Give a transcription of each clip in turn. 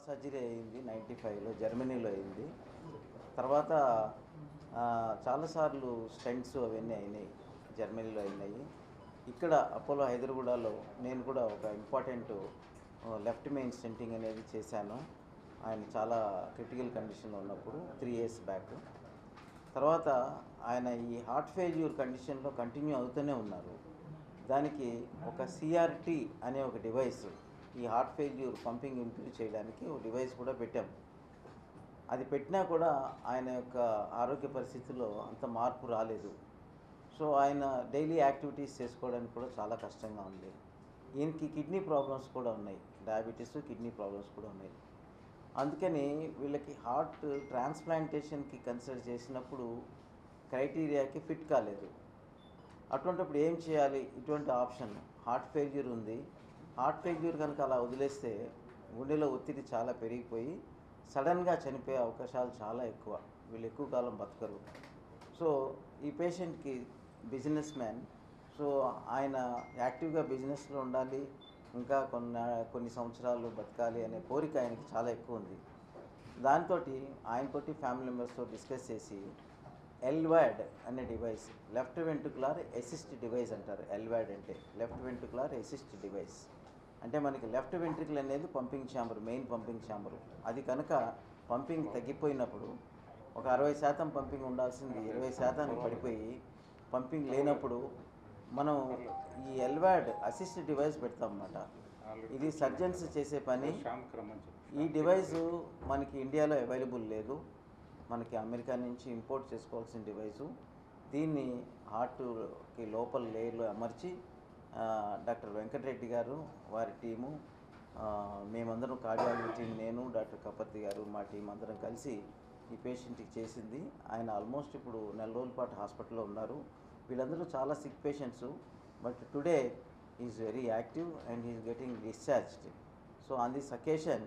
Surgery అయింది 95లో జర్మనీలో అయింది. తర్వాత చాలాసార్లు స్టెంట్స్ అవన్నీ అయినాయి, జర్మనీలో అయినాయి. ఇక్కడ అపోలో హైదరాబాద్లో నేను కూడా ఒక ఇంపార్టెంట్ లెఫ్ట్ మెయిన్ స్టెంటింగ్ అనేది చేశాను. ఆయన చాలా క్రిటికల్ కండిషన్లో ఉన్నప్పుడు 3 years బ్యాక్. తర్వాత ఆయన ఈ హార్ట్ ఫెయిల్యూర్ కండిషన్లో కంటిన్యూ అవుతూనే ఉన్నారు. దానికి ఒక సిఆర్టీ అనే ఒక డివైస్, ఈ హార్ట్ ఫెయిల్యూర్ పంపింగ్ ఇంప్రూవ్ చేయడానికి ఒక డివైస్ కూడా పెట్టాం. అది పెట్టినా కూడా ఆయన యొక్క ఆరోగ్య పరిస్థితుల్లో అంత మార్పు రాలేదు. సో ఆయన డైలీ యాక్టివిటీస్ చేసుకోవడానికి కూడా చాలా కష్టంగా ఉంది. ఈయనకి కిడ్నీ ప్రాబ్లమ్స్ కూడా ఉన్నాయి, డయాబెటీస్, కిడ్నీ ప్రాబ్లమ్స్ కూడా ఉన్నాయి. అందుకని వీళ్ళకి హార్ట్ ట్రాన్స్ప్లాంటేషన్కి కన్సిడర్ చేసినప్పుడు క్రైటీరియాకి ఫిట్ కాలేదు. అటువంటిప్పుడు ఏం చేయాలి? ఇటువంటి ఆప్షన్ హార్ట్ ఫెయిల్యూర్ ఉంది. హార్ట్ ఫెయిల్యూర్ కనుక అలా వదిలేస్తే గుండెలో ఒత్తిడి చాలా పెరిగిపోయి సడన్గా చనిపోయే అవకాశాలు చాలా ఎక్కువ. వీళ్ళు ఎక్కువ కాలం బతకరు. సో ఈ పేషెంట్కి బిజినెస్ మ్యాన్, సో ఆయన యాక్టివ్గా బిజినెస్లో ఉండాలి, ఇంకా కొన్ని సంవత్సరాలు బతకాలి అనే కోరిక ఆయనకి చాలా ఎక్కువ ఉంది. దాంతో ఆయనతోటి ఫ్యామిలీ మెంబర్స్తో డిస్కస్ చేసి ఎల్వాడ్ అనే device, left ventricular assist device అంటారు. ఎల్వాడ్ అంటే లెఫ్ట్ వెంట్రుకులర్ అసిస్ట్ డివైస్. అంటే మనకి లెఫ్ట్ వెంట్రికల్ అనేది pumping chamber, main pumping chamber. అది కనుక పంపింగ్ తగ్గిపోయినప్పుడు, ఒక 60% పంపింగ్ ఉండాల్సింది 20% పడిపోయి పంపింగ్ లేనప్పుడు మనం ఈ ఎల్వాడ్ అసిస్ట్ డివైస్ పెడతాం అన్నమాట. ఇది సర్జన్స్ చేసే పని. ఈ డివైసు మనకి ఇండియాలో అవైలబుల్ లేదు, మనకి అమెరికా నుంచి ఇంపోర్ట్ చేసుకోవాల్సిన డివైసు. దీన్ని హార్ట్కి లోపల లేయర్లో అమర్చి డాక్టర్ వెంకటరెడ్డి గారు, వారి టీము, మేమందరం కార్డియాలజీ టీం, నేను, డాక్టర్ కపర్తి గారు, మా టీం అందరం కలిసి ఈ పేషెంట్కి చేసింది. ఆయన ఆల్మోస్ట్ ఇప్పుడు 4 రోజుల పాటు హాస్పిటల్లో ఉన్నారు. వీళ్ళందరూ చాలా sick patients, but today is very active and is getting discharged. So on this occasion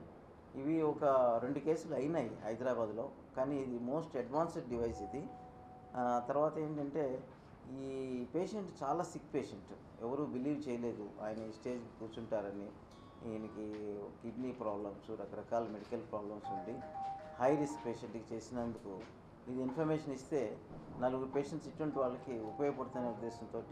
ఇవి ఒక 2 కేసులు అయినాయి హైదరాబాద్లో, కానీ ఇది మోస్ట్ అడ్వాన్స్డ్ డివైస్ ఇది. తర్వాత ఏంటంటే ఈ పేషెంట్ చాలా సిక్ పేషెంట్, ఎవరు బిలీవ్ చేయలేదు ఆయన ఈ స్టేజ్కి కూర్చుంటారని. ఈయనకి కిడ్నీ ప్రాబ్లమ్స్, రకరకాల మెడికల్ ప్రాబ్లమ్స్ ఉండి హై రిస్క్ పేషెంట్కి చేసినందుకు ఇది ఇన్ఫర్మేషన్ ఇస్తే 4 పేషెంట్స్ ఇటువంటి వాళ్ళకి ఉపయోగపడుతున్న ఉద్దేశంతో